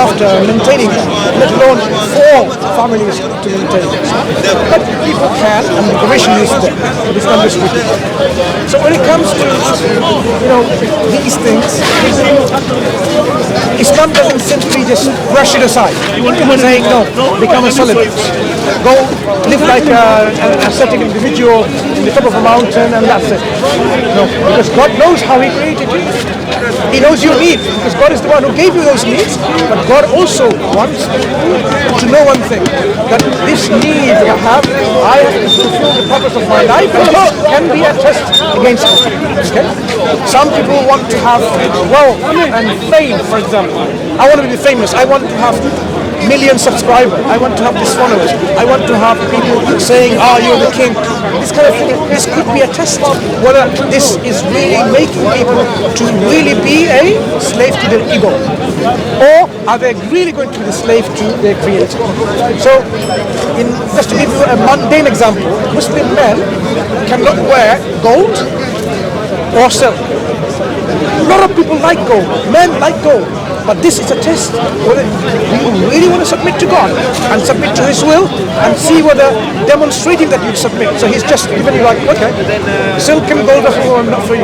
after maintaining them, let alone 4 families to maintain them. But people can, and the provision is there. It's not restricted. So when it comes to these things, Islam doesn't simply just brush it aside, saying no, become a celibate, go live like an ascetic individual in the top of a mountain, and that's it. No, because God knows how He created you. He knows your needs, because God is the one who gave you those needs. But God also wants to know one thing, that this need that I have to fulfill the purpose of my life, and this can be a test against it. Okay? Some people want to have wealth and fame, for example. I want to be famous. I want to have million subscribers. I want to have these followers. I want to have people saying, you're the king. This kind of thing, this could be a test whether this is really making people to really be a slave to their ego, or are they really going to be the slave to their creator. So, just to give you a mundane example, Muslim men cannot wear gold or silk. A lot of people like gold. Men like gold. But this is a test whether you really want to submit to God and submit to His will, and see whether demonstrating that you submit. So He's just given you like, okay, silk and gold are not for you.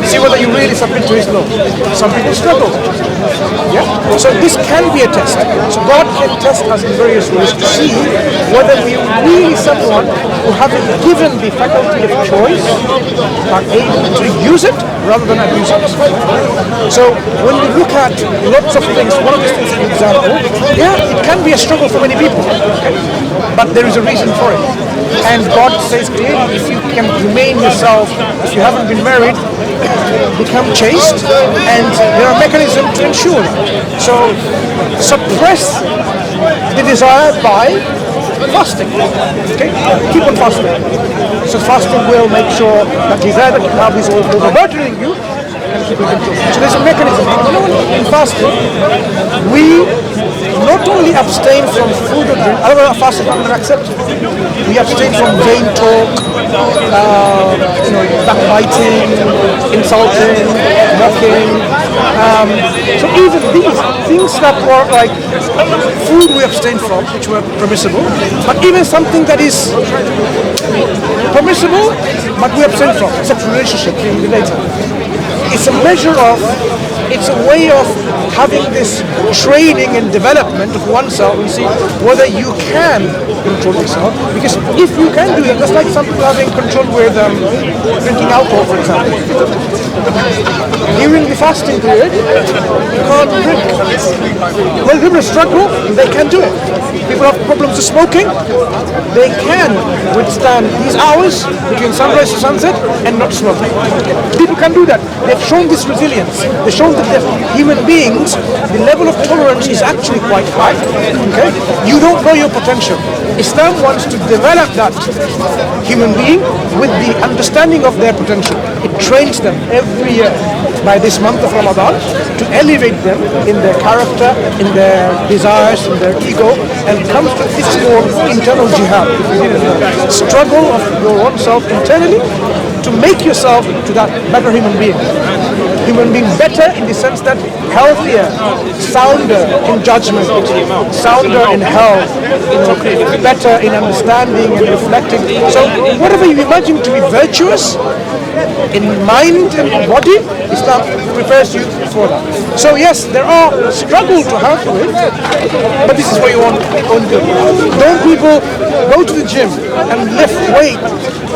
See whether you really submit to His law. Some people struggle. Yeah. So this can be a test. So God can test us in various ways to see whether we really someone who having given the faculty of choice are able to use it rather than abuse it. So when we look at lots of things, one of these things, for example, it can be a struggle for many people, okay? But there is a reason for it. And God says clearly, if you can remain yourself, if you haven't been married, become chaste, and there are mechanisms to ensure that. So suppress the desire by fasting. Okay? Keep on fasting. So fasting will make sure that desire that you have is overburdening you, and keep it control. So there's a mechanism. In fasting, we not only abstain from food or drink, otherwise fasting is not accepted. We abstain from vain talk, backbiting, insulting, mocking. So even these things that were like food we abstain from, which were permissible, but even something that is permissible, but we abstain from, sexual relationship later. It's a measure of, it's a way of having this training and development of oneself and see whether you can control yourself. Because if you can do that, that's like some people having control with drinking alcohol, for example. During the fasting period, you can't drink. Well, people struggle, they can do it. People have problems with smoking, they can withstand these hours between sunrise to sunset and not smoking. People can do that. They've shown this resilience. They've shown that human beings, the level of tolerance is actually quite high. Okay? You don't know your potential. Islam wants to develop that human being with the understanding of their potential. It trains them every year by this month of Ramadan to elevate them in their character, in their desires, in their ego, and comes to this more internal jihad, struggle of your own self internally to make yourself to that better human being. Human being better in the sense that healthier, sounder in judgment, sounder in health, better in understanding and reflecting. So whatever you imagine to be virtuous in mind and body, Islam prepares you for that. So yes, there are struggles to have with, but this is what you want to do. Don't people go to the gym and lift weight,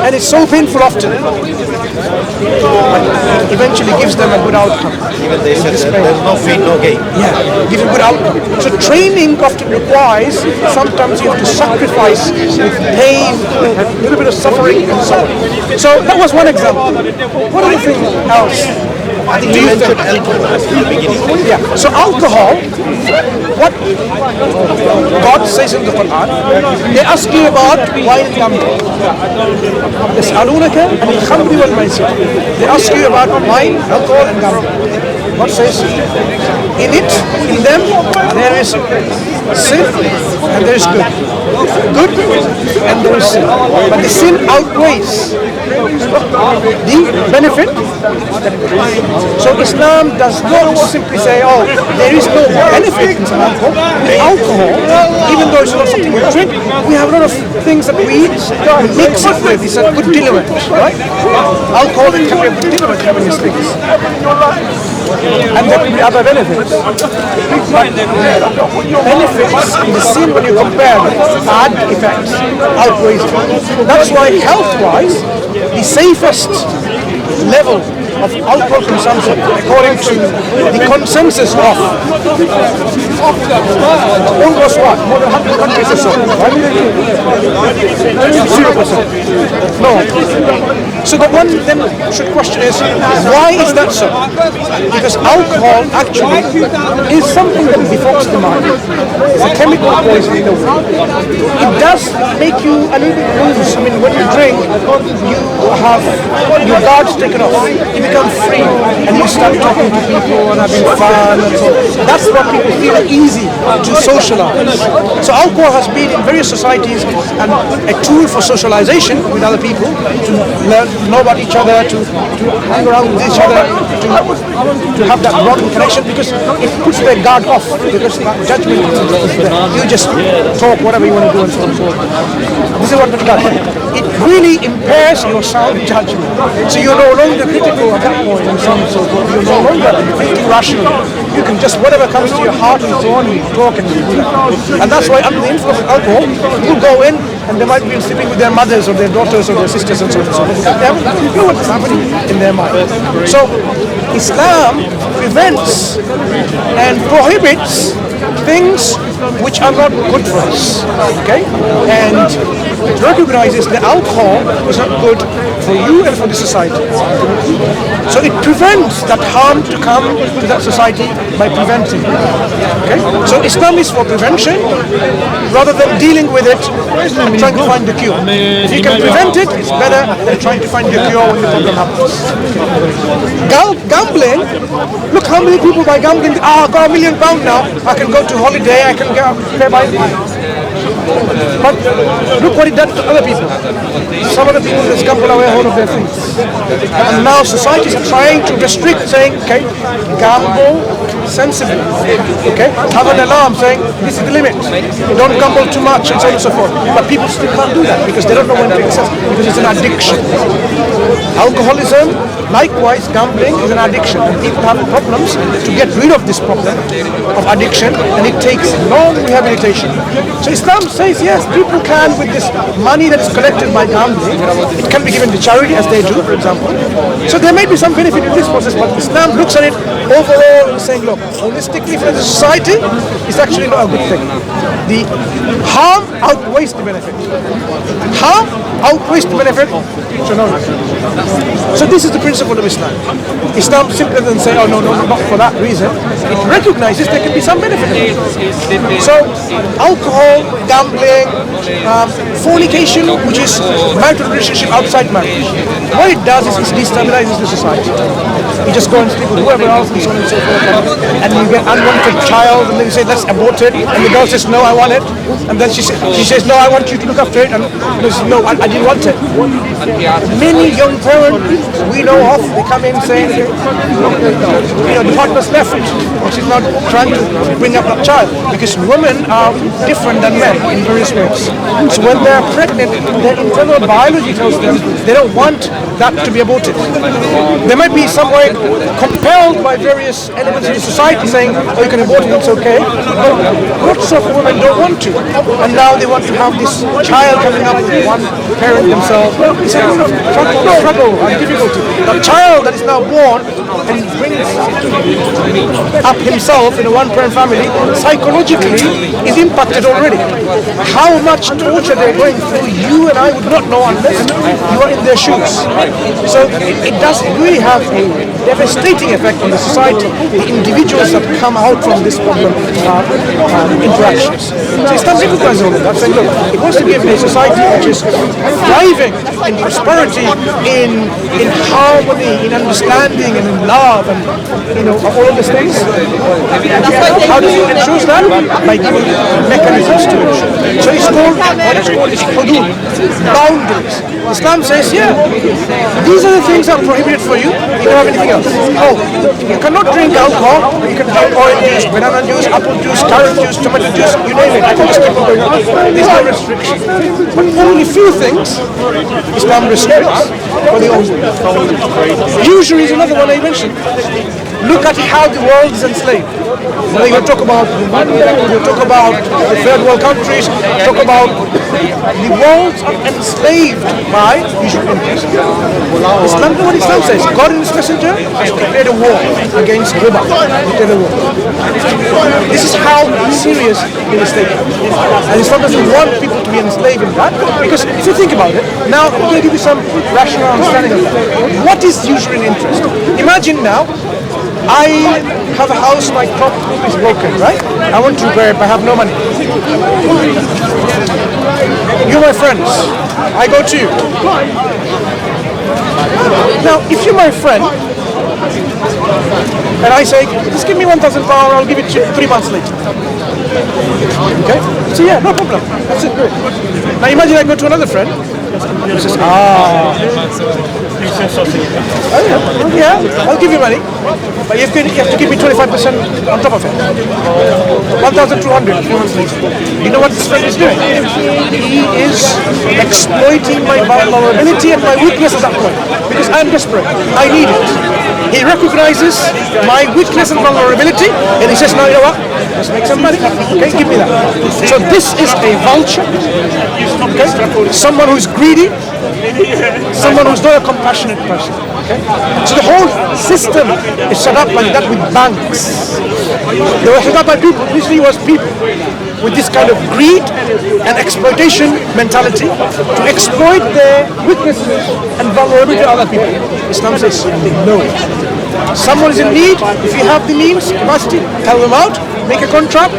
and it's so painful often, but eventually gives them a good outcome. Even they said there's no pain, no gain. Yeah, gives a good outcome. So training often requires, sometimes you have to sacrifice with pain, a little bit of suffering, and so on. So that was one example. What other thing else? I think you mentioned alcohol in the beginning. Yeah, so alcohol, what God says in the Quran, they ask you about wine and gambling. يسألونك عن الخمر والميسر. They ask you about wine, alcohol and gambling. God says, in them, there is sin and there is good. Good and there is sin. But the sin outweighs the benefit that it brings. So Islam does not simply say, oh, there is no benefits in alcohol. Alcohol, even though it's not something we drink, we have a lot of things that we mix it with. It's a good diluent, right? Alcohol can be a good diluent having these things. And there could be other benefits. But benefits in the scene when you compare them, bad effects outweighs it. That's why health-wise, the safest level of alcohol consumption, according to the consensus of almost what? More than 100 countries or so, right? 0%. No. So the one then should question is, why is that so? Because alcohol actually is something that defogs the mind. It's a chemical poison in a way. It does make you a little bit loose. I mean, when you drink, you have your guards taken off. You become free and you start talking to people and having fun and so on. That's what people feel easy to socialize. So alcohol has been in various societies and a tool for socialization with other people, to learn, know about each other, to hang around with each other, to have that bonding connection, because it puts their guard off, because judgment is there. You just talk whatever you want to do and so on and so on. This is what it does. It really impairs your sound judgment. So you're no longer critical at that point and so on and so forth. You're no longer thinking rationally. You can just, whatever comes to your heart and so on, you talk and you do that. And that's why under the influence of alcohol, people go in and they might be sleeping with their mothers or their daughters or their sisters and so on and so forth. They haven't got a clue what's happening in their mind. So Islam prevents and prohibits things which are not good for us, okay? And it recognizes that alcohol is not good for you and for the society. So it prevents that harm to come to that society by preventing it, okay? So Islam is for prevention rather than dealing with it and trying to find the cure. If you can prevent it, it's better than trying to find the cure when the problem happens. Gambling, look how many people by gambling, I've got £1 million now, I can go to holiday, I can pay my... But look what it does to other people. Some of the people just gamble away all of their things. And now societies are trying to restrict, saying, okay, gamble sensibly. Okay, have an alarm saying this is the limit. Don't gamble too much and so on and so forth. But people still can't do that because they don't know when to excess, because it's an addiction. Alcoholism, likewise, gambling is an addiction, and people have problems to get rid of this problem of addiction, and it takes long rehabilitation. So Islam says yes, people can, with this money that is collected by gambling, it can be given to charity, as they do, for example. So there may be some benefit in this process, but Islam looks at it overall and saying, look, holistically for the society, it's actually not a good thing. The harm outweighs the benefit. Harm outweighs the benefit. So this is the principle of Islam. Islam simply doesn't say, oh no, not for that reason. It recognizes there can be some benefit in it. So alcohol, gambling, fornication, which is marital relationship outside marriage, what it does is it destabilizes the society. You just go and sleep with whoever else and so on and so forth, and you get unwanted child, and then you say, let's abort it, and the girl says, no, I want it, and then she says, no, I want you to look after it, and he says, no, I didn't want it. Many young parents we know of, they come in saying, the partner's left, and she's not trying to bring up that child, because women are different than men in various ways. So when they're pregnant, their internal biology tells them they don't want that to be aborted. They might be some way compelled by various elements of the society saying, oh, you can abort it, it's okay. But lots of women don't want to. And now they want to have this child coming up with one parent themselves. It's a kind of struggle and difficulty. The child that is now born and brings up himself in a one-parent family, psychologically is impacted already. How much torture they're going through, you and I would not know unless you are in their shoes. So it does really have a devastating effect on the society, the individuals that come out from this problem interactions. So Islam recognizes all of that, saying, look, it wants to give a society which is thriving in prosperity, in harmony, in understanding, and in love, and all of these things. How do you ensure that? By giving mechanisms to ensure. So it's called hudud, boundaries. Islam says, these are the things that are prohibited for you. You don't have anything else. Oh, you cannot drink alcohol. You can drink orange juice, banana juice, apple juice, carrot juice, tomato juice, you name it. I can just keep on going on. There's no restriction. But only few things Islam restricts for the old. Usury is another one I mentioned. Look at how the world is enslaved. When you talk about you talk about the third world countries, talk about the worlds are enslaved by usury interests. Islam, what Islam says, God and His Messenger has declared a war against riba. Declared a war. This is how serious it is taken. And Islam doesn't want people to be enslaved in that, because if you think about it, now I'm going to give you some rational understanding of that. What is usury and interest? Imagine now, I have a house, my top roof is broken, right? I want to repair it, but I have no money. You're my friends. I go to you. Now, if you're my friend, and I say, just give me £1,000, I'll give it to you 3 months later. Okay? So no problem. That's it. Great. Now imagine I go to another friend. He says, I'll give you money, but you have to give me 25% on top of it. 1,200 3 months later. You know what this friend is doing? He is exploiting my vulnerability and my weakness at that point, because I'm desperate. I need it. He recognizes my weakness and vulnerability, and he says, no, you know what? Let's make some money. Okay, give me that. So this is a vulture. Okay? Someone who's greedy, someone who's not a compassionate person. Okay? So the whole system is set up like that with banks. They were set up by people. Initially was people with this kind of greed and exploitation mentality to exploit their weaknesses and vulnerability to other people. Islam says no. Someone is in need, if you have the means, capacity, help them out, make a contract,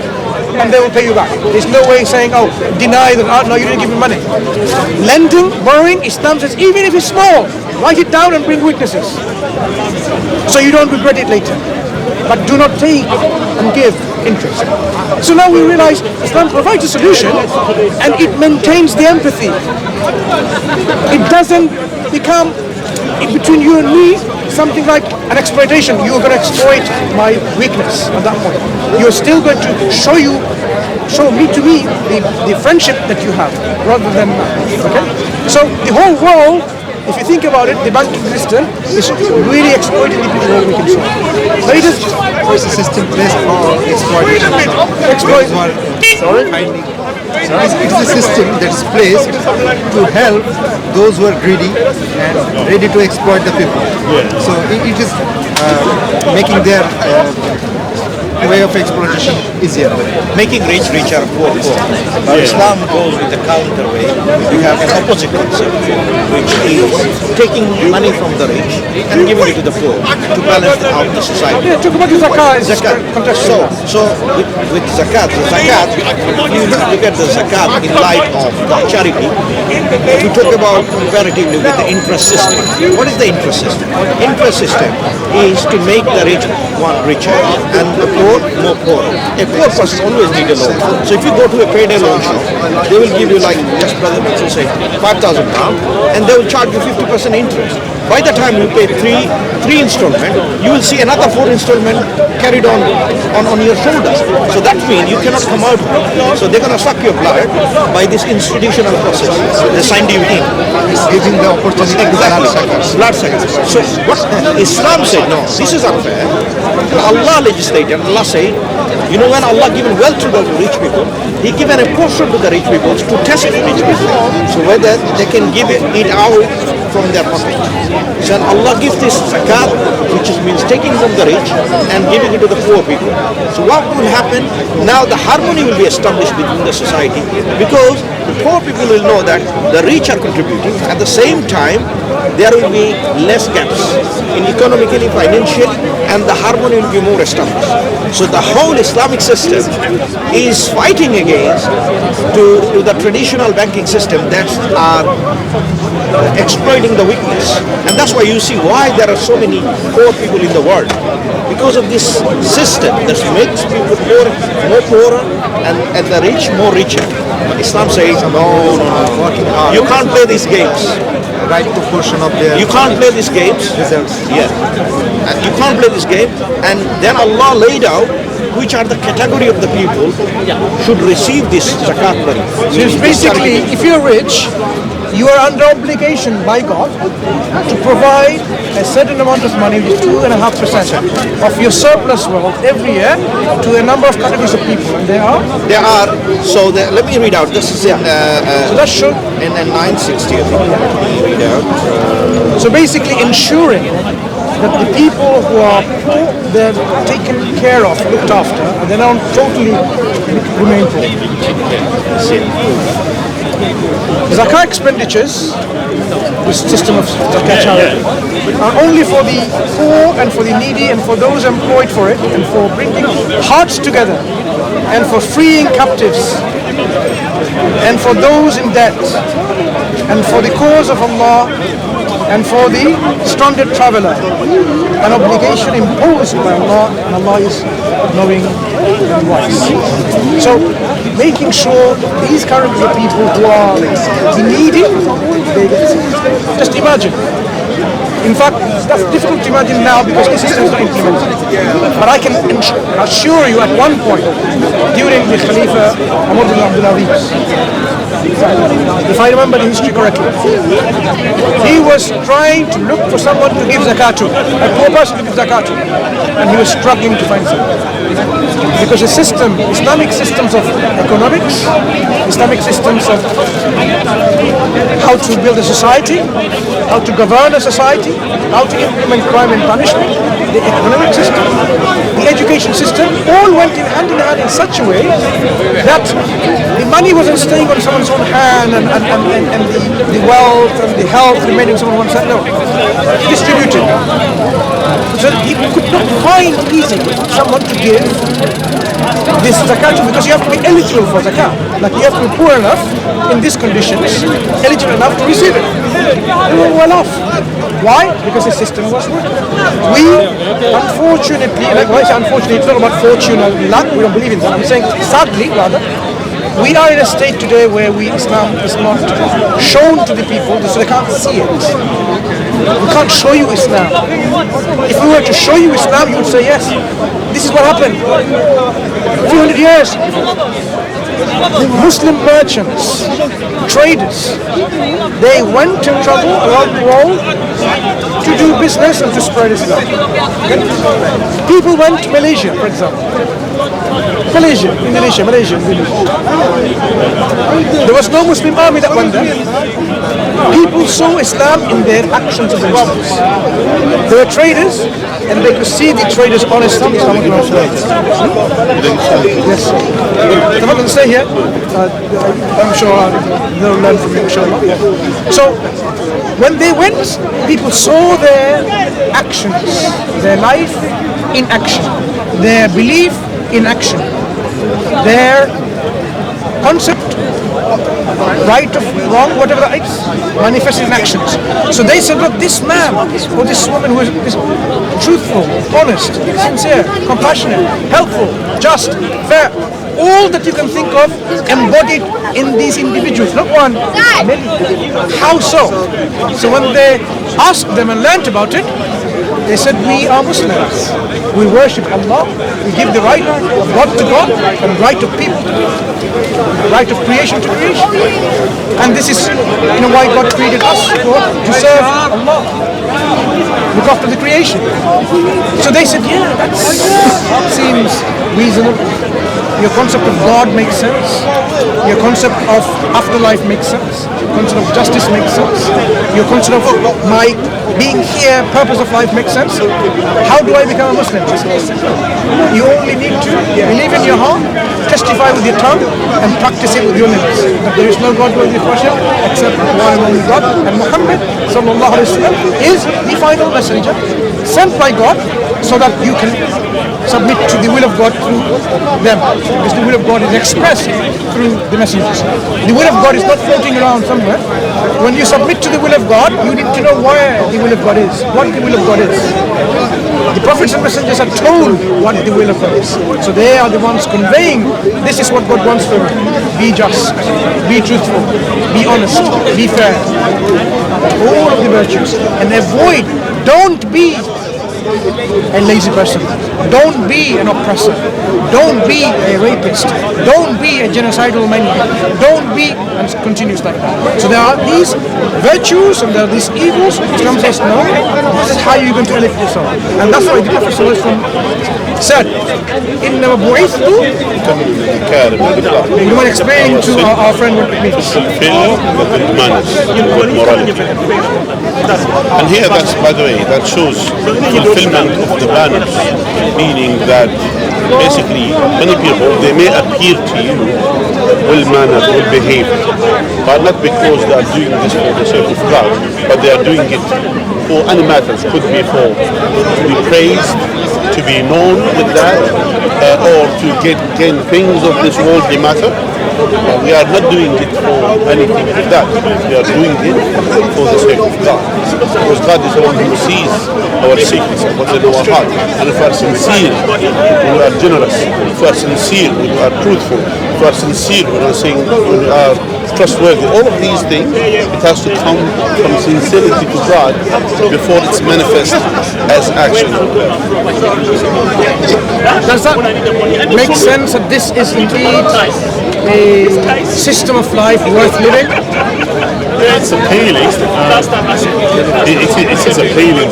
and they will pay you back. There's no way saying, deny that, no, you didn't give me money. Lending, borrowing, Islam says, even if it's small, write it down and bring witnesses, so you don't regret it later. But do not take and give interest. So now we realize Islam provides a solution, and it maintains the empathy. It doesn't become, between you and me, something like an exploitation. You're going to exploit my weakness at that point. You're still going to show me the friendship that you have, rather than okay. So the whole world, if you think about it, the banking system is really exploiting the people we can see. So it is a system based on exploitation. It is a system that is placed to help those who are greedy and ready to exploit the people. So it is making their way of exploitation easier. Making rich richer, poor poor. But Islam goes with the counter way. We have an opposite concept, which is taking money from the rich and giving it to the poor to balance out the society. Talk about the zakat. So with zakat, you look at the zakat in light of the charity. To talk about comparatively with the interest system. What is the interest system? Interest system is to make the rich one richer and the poor more poor. A poor person always need a loan. So if you go to a payday loan shop, they will give you, like just Brother Mansur say, £5,000, and they will charge you 50% interest. By the time you pay three installment, you will see another 4 installment carried on your shoulders. So that means you cannot come out. So they're going to suck your blood by this institutional process. They signed you in. It's giving the opportunity to blood sacrifice. So what Islam said, no, this is unfair. Allah legislated, Allah said, you know, when Allah given wealth to the rich people, He given a portion to the rich people to test the rich people. So whether they can give it out from their pocket. So Allah gives this zakat, which means taking from the rich and giving it to the poor people. So what will happen? Now the harmony will be established within the society, because the poor people will know that the rich are contributing. At the same time, there will be less gaps in economically, financially, and and the harmony will be more established. So the whole Islamic system is fighting against to the traditional banking system that are exploiting the weakness. And that's why you see why there are so many poor people in the world. Because of this system that makes people poor, more poorer, and the rich more richer. But Islam says, no, working hard. you can't play these games. Right proportion of their You can't play these games. results. Yeah. And you can't play this game. And then Allah laid out which are the category of the people should receive this zakat money. So it's basically, if you're rich, you are under obligation by God to provide a certain amount of money, which is 2.5% of your surplus wealth every year to a number of categories of people. And There are, so let me read out. This is so that should, in 960, I think. Let me read out. so basically ensuring that the people who are poor, they're taken care of, looked after, and they don't totally remain poor. Zakah expenditures, the system of Zakah charity, are only for the poor and for the needy and for those employed for it, and for bringing hearts together, and for freeing captives, and for those in debt, and for the cause of Allah, and for the stranded traveler, an obligation imposed by Allah, and Allah is knowing and wise. So, making sure these currently are people who are needy, they get it. Just imagine. In fact, that's difficult to imagine now because the system is not implemented. But I can assure you at one point, during the Khalifa Umar bin Abdul Aziz, if I remember the history correctly, he was trying to look for someone to give zakat to, a poor person to give zakat to, and he was struggling to find someone. Because the system, Islamic systems of economics, Islamic systems of how to build a society, how to govern a society, how to implement crime and punishment, the economic system, the education system, all went in hand in such a way that the money wasn't staying on someone's own hand and the wealth and the health remaining on someone's hand. No, distributed. So he could not find easily someone to give this zakat because you have to be eligible for zakat. Like you have to be poor enough in these conditions, eligible enough to receive it. They were well off. Why? Because the system was working. We, unfortunately, like when I say unfortunately, it's not about fortune or luck, we don't believe in that. I'm saying sadly, rather, we are in a state today where Islam is not shown to the people, so they can't see it. We can't show you Islam. If we were to show you Islam, you would say, yes, this is what happened. A few hundred years. The Muslim merchants, traders, they went to travel around the world to do business and to spread Islam. Okay? People went to Malaysia, for example. Indonesia. There was no Muslim army that went there. People saw Islam in their actions of themselves. They were traders, and they could see the traders' honesty. Yes. I'm not going to stay here. I'm sure they'll learn from you, inshallah. So, when they went, people saw their actions, their life in action, their belief in action, their concept, right or wrong, whatever that is, manifested in actions. So they said, look, this man or this woman who is truthful, honest, sincere, compassionate, helpful, just, fair, all that you can think of embodied in these individuals, not one, many. How so? So when they asked them and learnt about it, they said, we are Muslims. We worship Allah. We give the right of God to God and right of people to people. The right of creation to creation. And this is why God created us to serve Allah. Look after the creation. So they said, yeah, that seems reasonable. Your concept of God makes sense. Your concept of afterlife makes sense. Your concept of justice makes sense. Your concept of my being here, purpose of life makes sense. How do I become a Muslim? You only need to believe in your heart, testify with your tongue, and practice it with your lips. That there is no God worthy of worship except one and only God. And Muhammad sallallahu alaihi wasallam is the final messenger sent by God so that you can submit to the will of God through them. Because the will of God is expressed through the messengers. The will of God is not floating around somewhere. When you submit to the will of God, you need to know where the will of God is, what the will of God is. The prophets and messengers are told what the will of God is. So they are the ones conveying, this is what God wants from you. Be just, be truthful, be honest, be fair. All of the virtues. And avoid, don't be a lazy person. Don't be an oppressor. Don't be a rapist. Don't be a genocidal maniac. Don't be, and it continues like that. So there are these virtues and there are these evils. Islam says no. This is how you're going to elevate yourself. And that's why the Prophet said, إِنَّمَا بُعِثْتُ. You were explaining to our friend what it means. Fulfill the manners, good morality. And here, that's, by the way, that shows fulfillment of the manners, meaning that basically many people, they may appear to you well-mannered, well-behaved, but not because they are doing this for the sake of God, but they are doing it for any matters. Could be for to be praised, to be known with that, or to gain things of this worldly matter. We are not doing it for anything like that. We are doing it for the sake of God. Because God is the one who sees our secrets and what's in our heart. And if we are sincere, when we are generous, if we are sincere, when we are truthful, if we are sincere, when we are trustworthy, all of these things, it has to come from sincerity to God before it's manifest as action. Does that make sense that this is indeed a system of life worth living? It's appealing. It is appealing,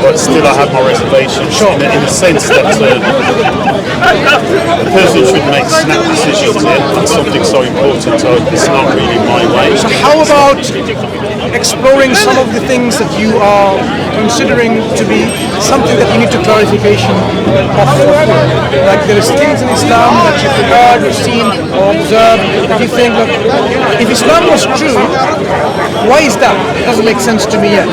but still I have my reservations. Sure. In the sense that the person should make snap decisions on something so important, so it's not really my way. So how about exploring some of the things that you are considering to be something that you need to clarification of? Like there is things in Islam that you've heard, you've seen or observed that you think, look, if Islam was true, why is that? It doesn't make sense to me yet.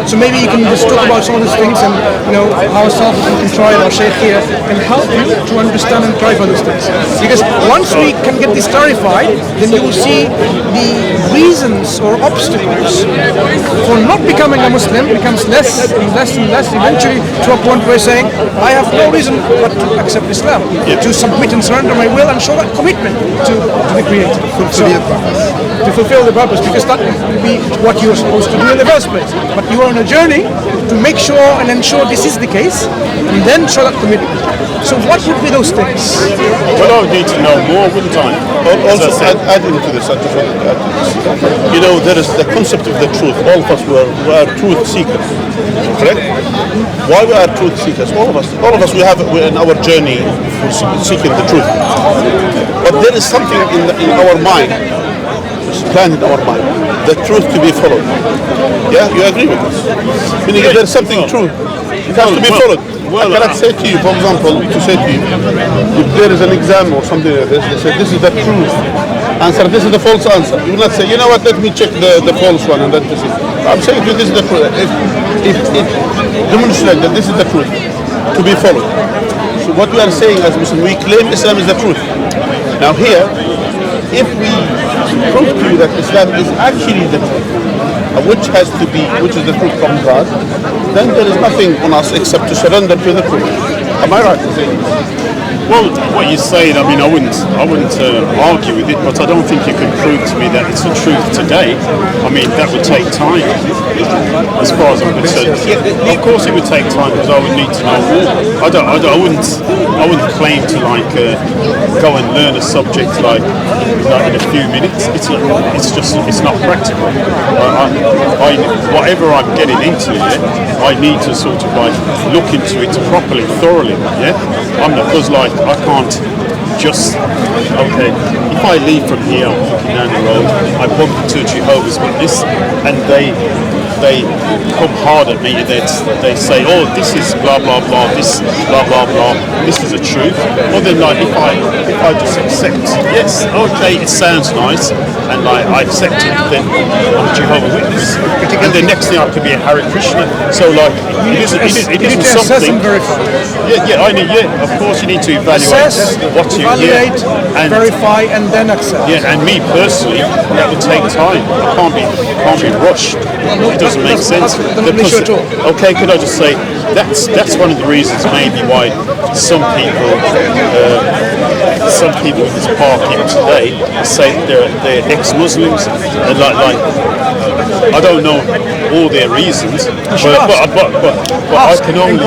So maybe you can just talk about some of those things, and ourselves can try, our Shaykh here can help you to understand and clarify those things. Because once we can get this clarified, then you will see the reasons or obstacles for not becoming a Muslim becomes less and less and less, eventually to a point where saying, I have no reason but to accept Islam, to submit and surrender my will and show that commitment to the Creator. To fulfill the purpose, because that will be what you are supposed to do in the first place. But you are on a journey to make sure and ensure this is the case, and then show that commitment. So what would be those things? Well, I would need to know more, wouldn't I? Also, adding to this, I just want to add to this. There is the concept of the truth. All of us we are truth seekers, correct? Why we are truth seekers? All of us, we're in our journey seeking the truth. But there is something in our mind, planted in our mind, the truth to be followed. Yeah, you agree with us? Meaning, if there's something true, it has to be followed. I cannot say to you, for example, if there is an exam or something like this, they say this is the truth answer, this is the false answer. You will not say, you know what, let me check the false one and then this is. I'm saying to you, this is the truth. If demonstrate that this is the truth to be followed. So what we are saying as Muslims, we claim Islam is the truth. Now here, if we prove to you that Islam is actually the truth, which is the truth from God, then there is nothing on us except to surrender to the truth. Am I right in saying this? Well, what you're saying, I mean, I wouldn't argue with it, but I don't think you can prove to me that it's the truth today. I mean, that would take time, as far as I'm concerned. Of course, it would take time because I would need to know more. I wouldn't claim to go and learn a subject like in a few minutes. It's not practical. Whatever I'm getting into, I need to sort of look into it properly, thoroughly. Yeah, I'm not, because I can't just, if I leave from here, I'm walking down the road, I bump into a Jehovah's Witness and they they come hard at me and they say, oh, this is blah blah blah, this blah blah blah, this is the truth. Well then, like if I just accept, yes, okay, it sounds nice, and like I accept it, then I'm a Jehovah's Witness, and the next thing I could be a Hare Krishna. So like it isn't something. Yeah, I need. Yeah, of course you need to evaluate what you and verify, and then accept. Yeah, and me personally, that would take time. It can't be rushed. It doesn't make sense. Okay, could I just say that's one of the reasons maybe why some people in this park even today say they're ex-Muslims, and like I don't know all their reasons, but I can only.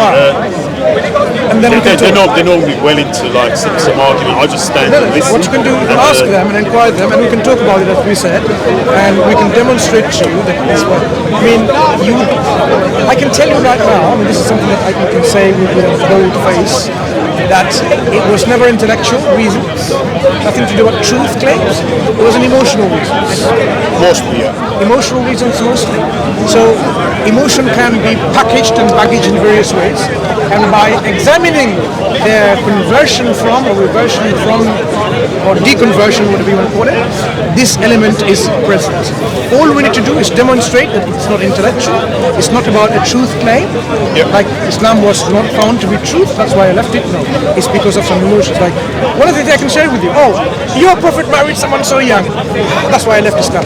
And then they're normally well into like some argument. I just stand and listen. What you can do, you can ask them and inquire them, and we can talk about it as we said, and we can demonstrate to you that this one. I mean, I can tell you right now. I mean, this is something that I can say with a bold face, that it was never intellectual reasons, nothing to do with truth claims. It was an emotional reasons. Mostly, yeah. Emotional reasons mostly. So emotion can be packaged and baggaged in various ways, and by examining their conversion from, or reversion from, or deconversion, whatever you want to call it, this element is present. All we need to do is demonstrate that it's not intellectual, it's not about a truth claim, like Islam was not found to be truth, that's why I left it. No, it's because of some emotions. Like, one of the things I can share with you, oh, your prophet married someone so young, that's why I left Islam.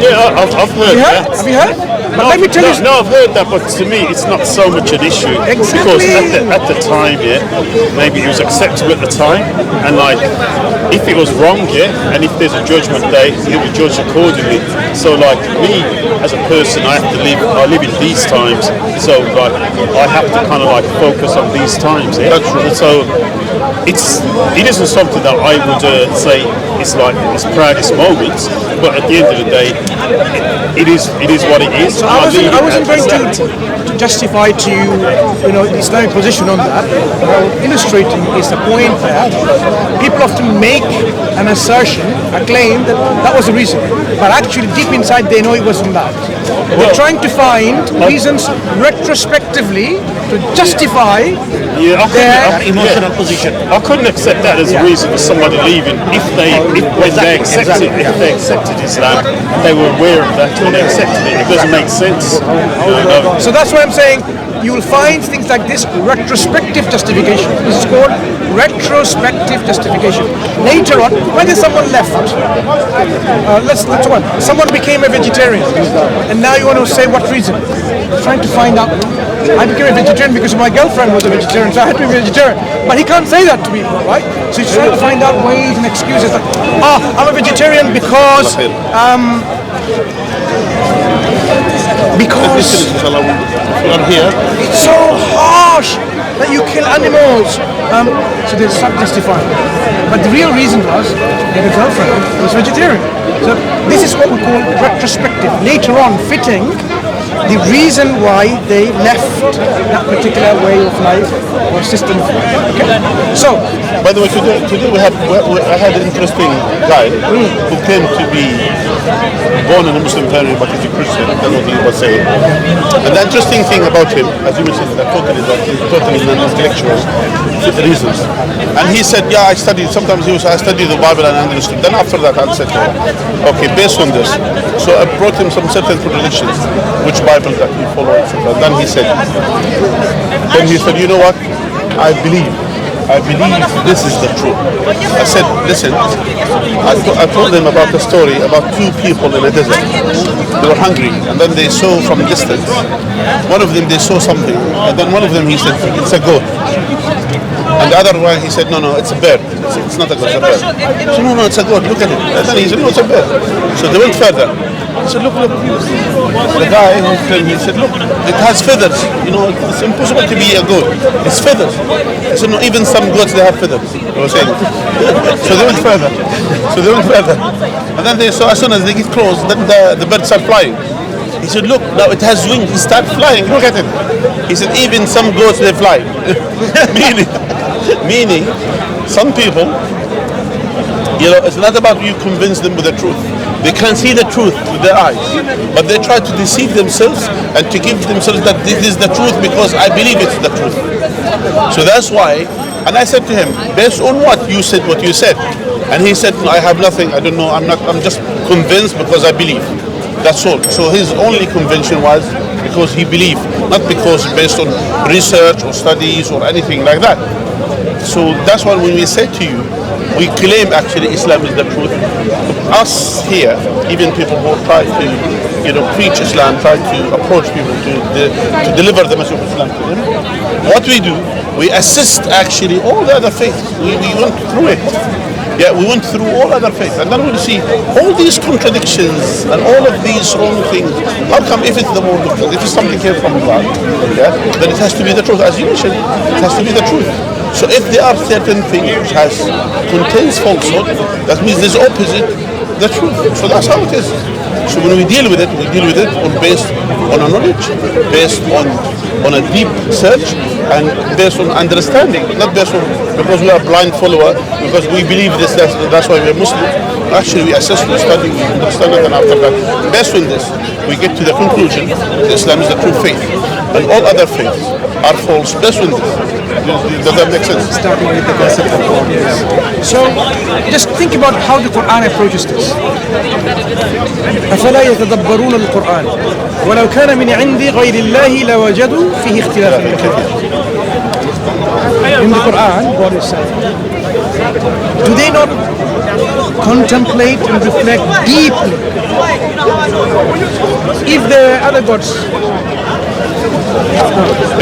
Yeah, I've heard that. Have you heard? But let me tell you. No, I've heard that, but to me, it's not so much an issue. Exactly. Because at the time, maybe it was acceptable at the time, and like, if it was wrong, and if there's a judgment day, he'll be judged accordingly. So like me, as a person, I live in these times, so like, I have to kind of like focus on these times. Yeah? That's true. So it isn't something that I would say it's like its proudest moments, but at the end of the day, it is what it is. So I wasn't going to justify to you, the Islamic position on that. What I was illustrating is the point that people often make an assertion, a claim that was the reason, but actually deep inside they know it wasn't that. They're trying to find reasons retrospectively to justify their emotional position. I couldn't accept that as a reason for somebody leaving if they accepted Islam, they were aware of that when they accepted it. It doesn't make sense. So that's why I'm saying you will find things like this retrospective justification. This is called retrospective justification. Later on, whether someone left, let's one. Someone became a vegetarian, and now you want to say what reason? Trying to find out. I became a vegetarian because my girlfriend was a vegetarian, so I had to be a vegetarian. But he can't say that to me, right? So he's trying to find out ways and excuses. Like, I'm a vegetarian because it's so harsh that you kill animals. So they start justifying. But the real reason was that the girlfriend was vegetarian. So this is what we call retrospective. Later on, fitting the reason why they left that particular way of life or system. Okay? So, by the way, today I had an interesting guy who came to be born in a Muslim family but he's a Christian. That's what he was saying. And the interesting thing about him, as you mentioned, totally non-intellectual reasons. And he said, I studied the Bible and understood. Then after that I said to him, okay, based on this, so I brought him some certain predictions, which Bible that he followed, etc. Then he said, you know what? I believe this is the truth. I said, listen, I told them about the story about two people in a desert. They were hungry, and then they saw from a distance. One of them, they saw something, and then one of them, he said, it's a goat. And the other one, he said, no, it's a bird. It's not a goat, it's a bird. So, no, it's a goat, look at it. And then he said, no, it's a bird. So they went further. He said, look. The guy who came, he said, look, it has feathers. It's impossible to be a goat. It's feathers. He said, no, even some goats, they have feathers. They were saying. So they went further. And then they saw, as soon as they get close, then the birds start flying. He said, look, now it has wings. It starts flying. Look at it. He said, even some goats, they fly. Meaning, some people, it's not about you convince them with the truth. They can't see the truth with their eyes, but they try to deceive themselves and to give themselves that this is the truth because I believe it's the truth. So that's why, and I said to him, based on what you said, and he said, no, I have nothing, I don't know, I'm just convinced because I believe. That's all. So his only conviction was because he believed, not because based on research or studies or anything like that. So that's why when we say to you, we claim actually Islam is the truth. Us here, even people who try to, preach Islam, try to approach people to deliver the message of Islam to them, what we do, we assist actually all the other faiths. We went through it. Yeah, we went through all other faiths, and then we'll see all these contradictions and all of these wrong things. How come if it's the word of God, if it's something came from God, then it has to be the truth, as you mentioned, it has to be the truth. So if there are certain things which contains falsehood, that means there's opposite the truth. So that's how it is. So when we deal with it based on a knowledge, based on a deep search, and based on understanding, not based on because we are blind follower, because we believe this, that's why we are Muslims. Actually, we assess, we study, we understand it, and after that, based on this, we get to the conclusion that Islam is the true faith, and all other faiths are false based on this. Does that make sense? Starting with the concept of God. So, just think about how the Quran approaches this. أفلا يتدبرون القرآن ولو كان من عند غير الله لوجدوا فيه اختلافا كثيرا. In the Quran, God is saying, do they not contemplate and reflect deeply? If there are other gods,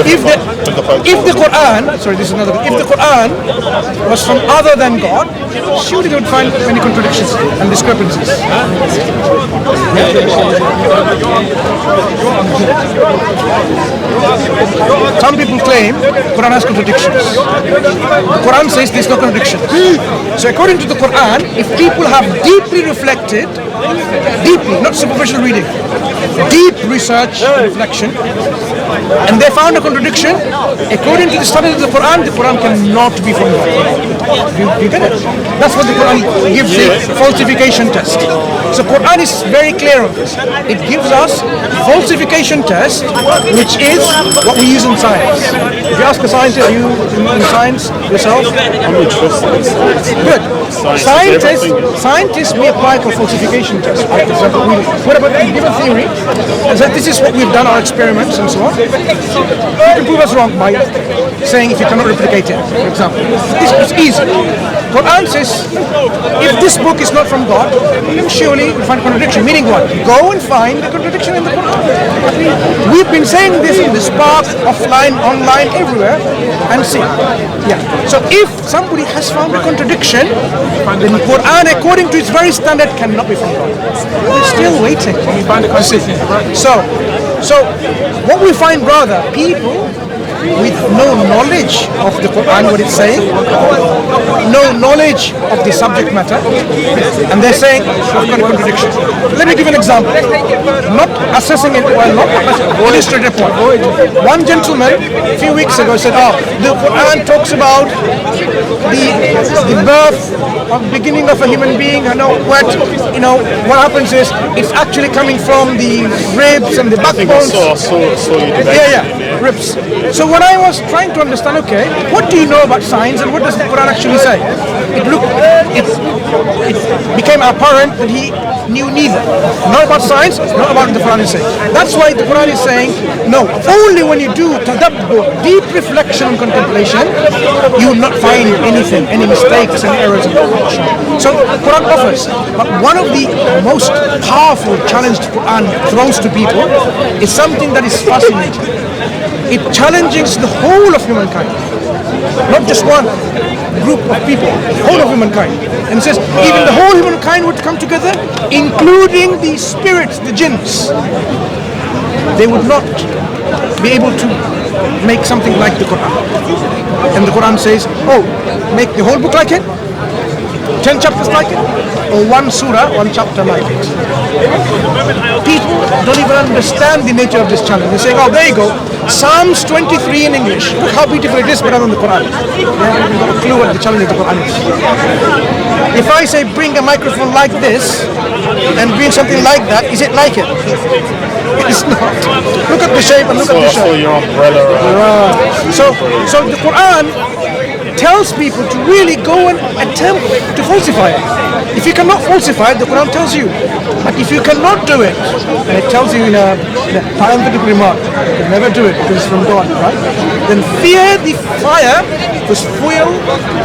if the Quran, sorry, this is another one. If the Quran was from other than God, surely they would find many contradictions and discrepancies. Some people claim Quran has contradictions. The Quran says there's no contradiction. So according to the Quran, if people have deeply reflected, deeply, not superficial reading, deep research, reflection, and they found a contradiction, according to the studies of the Quran cannot be from God. You get it? That's what the Quran gives the falsification test. So Quran is very clear on this. It gives us falsification test, which is what we use in science. If you ask a scientist, are you in science yourself? I'm interested. Good. Scientists may apply for falsification tests. For example, what about we give a theory and say this is what we've done, our experiments and so on. You can prove us wrong by saying if you cannot replicate it, for example. It's easy. Quran says if this book is not from God, then surely you'll find contradiction. Meaning what? Go and find the contradiction in the Quran. We've been saying this in the Spark, offline, online, everywhere, and see. Yeah. So if somebody has found a contradiction, then the Quran, according to its very standard, cannot be from God. We're still waiting. So what we find, brother, people with no knowledge of the Quran, what it's saying, no knowledge of the subject matter, and they're saying, I've got a contradiction. Let me give an example. Not assessing it, not illustrate a point. One gentleman a few weeks ago said, the Quran talks about the birth or beginning of a human being, what happens is it's actually coming from the ribs and the backbones. Ribs. So when I was trying to understand, okay, what do you know about science and what does the Quran actually say? It became apparent that he knew neither. Not about science, not about what the Quran is saying. That's why the Quran is saying, no, only when you do tadabbur, deep reflection and contemplation, you will not find anything, any mistakes and errors in the Quran. So the Quran offers, but one of the most powerful challenge the Quran throws to people is something that is fascinating. It challenges the whole of humankind, not just one group of people, whole of humankind. And it says even the whole humankind would come together, including the spirits, the jinns. They would not be able to make something like the Quran. And the Quran says, make the whole book like it, 10 chapters like it, or one surah, one chapter like it. People don't even understand the nature of this challenge. They're saying, there you go, Psalms 23 in English. Look how beautiful it is, better than the Quran. They haven't got a clue what the challenge of the Quran is. If I say bring a microphone like this and bring something like that, is it like it? It's not. Look at the shape and look at the shape. your umbrella. So the Quran tells people to really go and attempt to falsify it. If you cannot falsify it, the Quran tells you. But if you cannot do it, and it tells you in a parenthetic remark, you can never do it because it's from God, right? Then fear the fire, because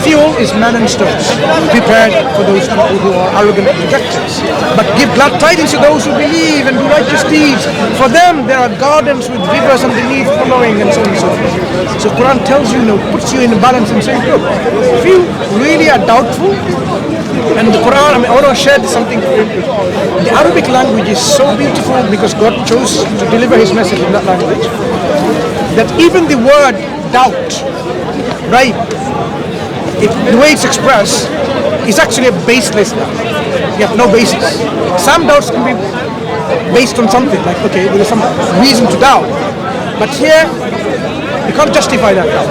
fuel is man and stones, prepared for those people who are arrogant rejectors. But give glad tidings to those who believe and do righteous deeds. For them, there are gardens with rivers underneath flowing, and so on and so forth. So Quran tells you, puts you in a balance and says, look, if you really are doubtful, and the Quran, I want to share something. The Arabic language is so beautiful because God chose to deliver His message in that language, that even the word doubt, right, the way it's expressed, is actually a baseless doubt. You have no basis. Some doubts can be based on something, like, okay, there is some reason to doubt. But here, you can't justify that doubt.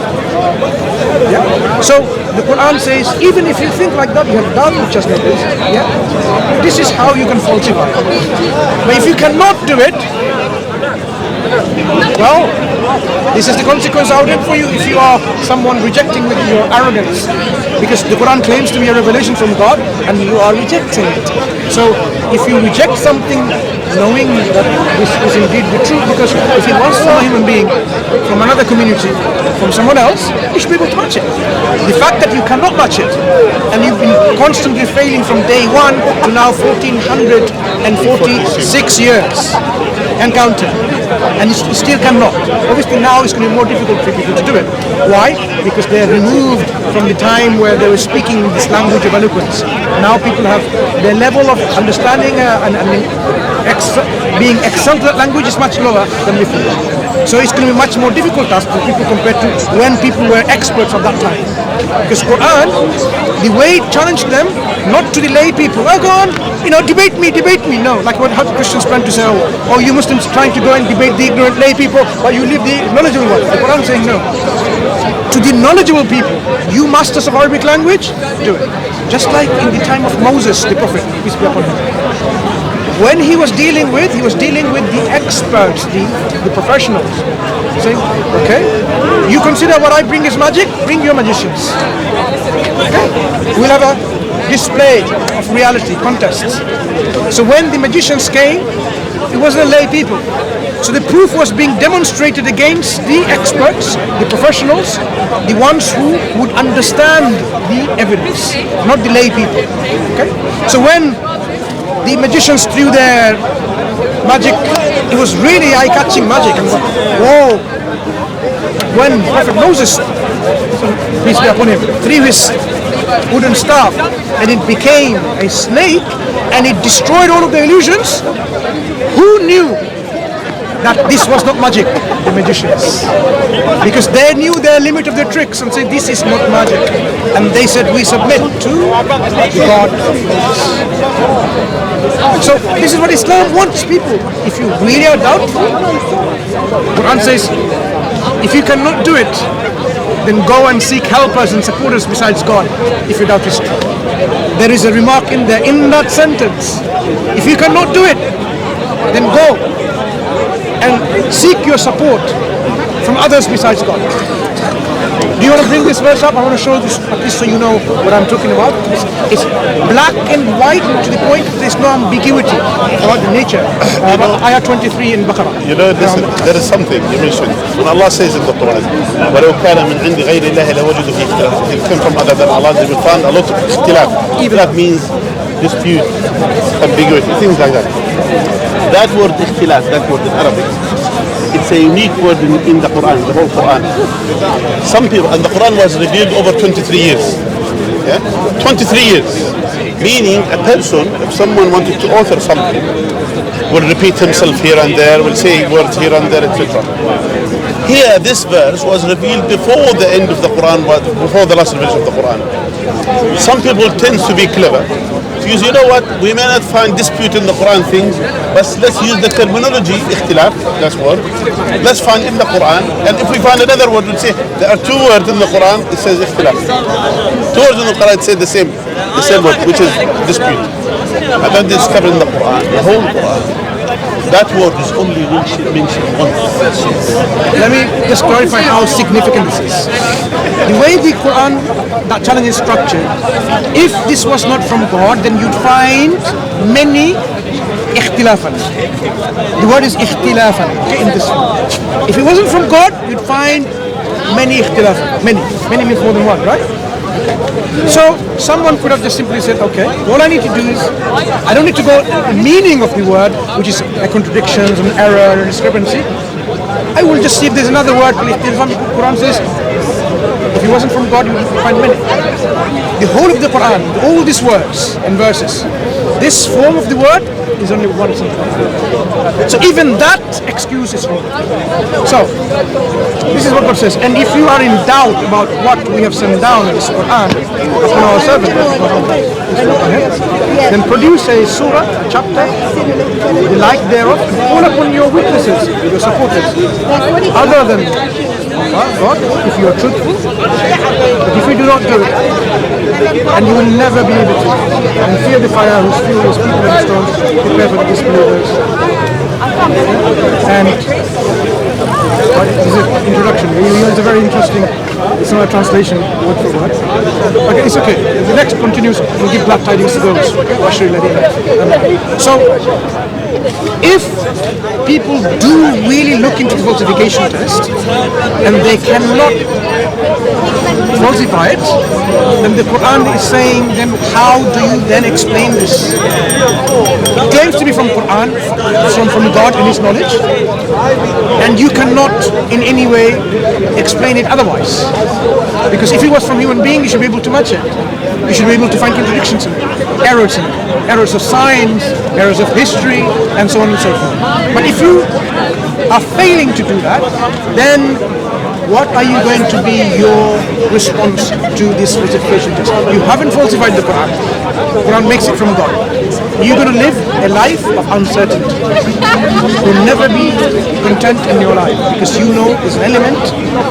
Yeah? So the Quran says, even if you think like that, you have doubt which just like this. Yeah? This is how you can falsify. But if you cannot do it, well, this is the consequence out there for you if you are someone rejecting with your arrogance. Because the Quran claims to be a revelation from God and you are rejecting it. So if you reject something knowing that this is indeed the truth, because if it was from a human being, from another community, from someone else, you should be able to match it. The fact that you cannot match it and you've been constantly failing from day one to now 1446 years and counting, and you still cannot. Obviously now it's going to be more difficult for people to do it. Why? Because they're removed from the time where they were speaking this language of eloquence. Now people have their level of understanding and being excellent at that language is much lower than before. So it's going to be much more difficult task for people compared to when people were experts at that time. Because Quran, the way it challenged them, not to the lay people, oh go on, debate me. No, like what Christians plan to say, oh you Muslims trying to go and debate the ignorant lay people, but you leave the knowledgeable ones. The Quran saying no. To the knowledgeable people, you masters of Arabic language, do it. Just like in the time of Moses, the Prophet, peace be upon him. When he was dealing with the experts, the professionals, saying, okay, you consider what I bring is magic, bring your magicians. Okay? We'll have a display of reality, contests. So when the magicians came, it wasn't lay people. So the proof was being demonstrated against the experts, the professionals, the ones who would understand the evidence, not the lay people. Okay? So when the magicians threw their magic, it was really eye-catching magic. And whoa! When Prophet Moses, peace be upon him, threw his wooden staff and it became a snake and it destroyed all of the illusions, who knew that this was not magic? The magicians. Because they knew their limit of their tricks and said, this is not magic. And they said, we submit to God. So this is what Islam wants people. If you really are doubtful, Quran says, if you cannot do it, then go and seek helpers and supporters besides God, if your doubt is true. There is a remark in there, in that sentence. If you cannot do it, then go and seek your support from others besides God. Do you want to bring this verse up? I want to show this at least so you know what I'm talking about. It's black and white to the point there's no ambiguity about the nature. Ayah 23 in Baqarah. There is something you mentioned. When Allah says in the Quran, وَلَوْ كَانَ مِنْ عِنْدِ غَيْرِ اللَّهِ لَوَجَدُوا فِيهِ اخْتِلَافًا. If it came from other than Allah, they will find a lot of ikhtilaf. Ikhtilaf means dispute, ambiguity, things like that. That word ikhtilaf, that word in Arabic, it's a unique word in the Quran, the whole Quran. Some people, and the Quran was revealed over 23 years. Yeah? 23 years. Meaning a person, if someone wanted to author something, will repeat himself here and there, will say words here and there, etc. Here, this verse was revealed before the end of the Quran, before the last revelation of the Quran. Some people tend to be clever. refuse. You know what? We may not find dispute in the Quran things, but let's use the terminology, ikhtilaf, that's word. Let's find in the Quran, and if we find another word, we'll say there are two words in the Quran, it says ikhtilaf. Two words in the Quran say the same word, which is dispute. And then discover in the Quran, the whole Quran, that word is only mentioned once. Let me just clarify how significant this is. The way the Quran, that challenge is structured, if this was not from God, then you'd find many ikhtilafan. The word is ikhtilafan, okay, in this one. If it wasn't from God, you'd find many ikhtilafan. Many means more than one, right? So someone could have just simply said, okay, all I need to do is, I don't need to go the meaning of the word, which is a contradiction, an error, a discrepancy. I will just see if there's another word. The Quran says, if it wasn't from God, you will find many. The whole of the Quran, all these words and verses, this form of the word is only one sentence. So even that excuse is wrong. So this is what God says. And if you are in doubt about what we have sent down in this Quran upon our servant, then produce a surah, a chapter, the like thereof, and call upon your witnesses, your supporters, other than God, if you are truthful. But if you do not do it, and you will never be able to, and fear the fire whose fuel is people and stones, prepare for the disbelievers. And this is an introduction. It's a very interesting, it's not a translation word for word. Okay, it's okay. The next continues, we'll give glad tidings to those. So, if people do really look into the falsification test and they cannot falsify it, then the Quran is saying, then how do you then explain this? It claims to be from Quran, from God and His knowledge, and you cannot in any way explain it otherwise. Because if it was from human being, you should be able to match it. You should be able to find contradictions in it, errors in it, errors of science, errors of history, and so on and so forth. But if you are failing to do that, then what are you going to be your response to this falsification test? You haven't falsified the Quran. The Quran makes it from God. You're going to live a life of uncertainty. You'll never be content in your life because you know there's an element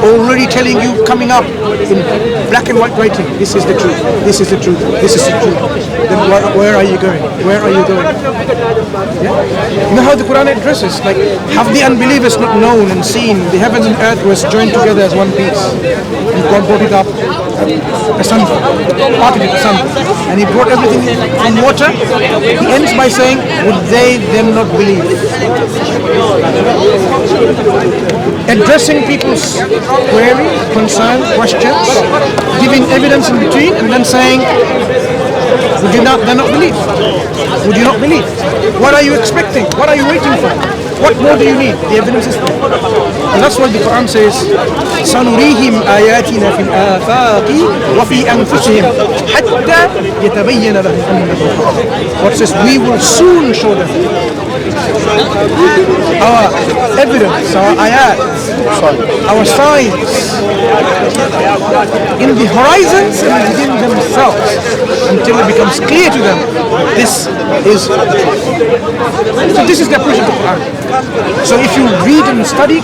already telling you, coming up in black and white writing, this is the truth, this is the truth, this is the truth. Then where are you going? Where are you going? Yeah? You know how the Quran addresses, like, have the unbelievers not known and seen the heavens and earth was joined together as one piece, and God brought it up asunder, parted it asunder, and He brought everything from water. He ends by saying, would they then not believe? Addressing people's query, concern, questions, giving evidence in between, and then saying, would you not then not believe? Would you not believe? What are you expecting? What are you waiting for? What more do you need? The evidence is there. And that's why the Quran says, سَنُرِيهِمْ آيَاتِنَا فِي الْآفَاقِ وَفِي أَنفُسِهِمْ حَتَّى يَتَبَيَّنَ لَهُمْ أَنَّهُ الْحَقُّ. God says, we will soon show them our evidence, our ayat, our signs in the horizons and within themselves until it becomes clear to them this is the truth. So this is the approach of the Quran. So if you read and study,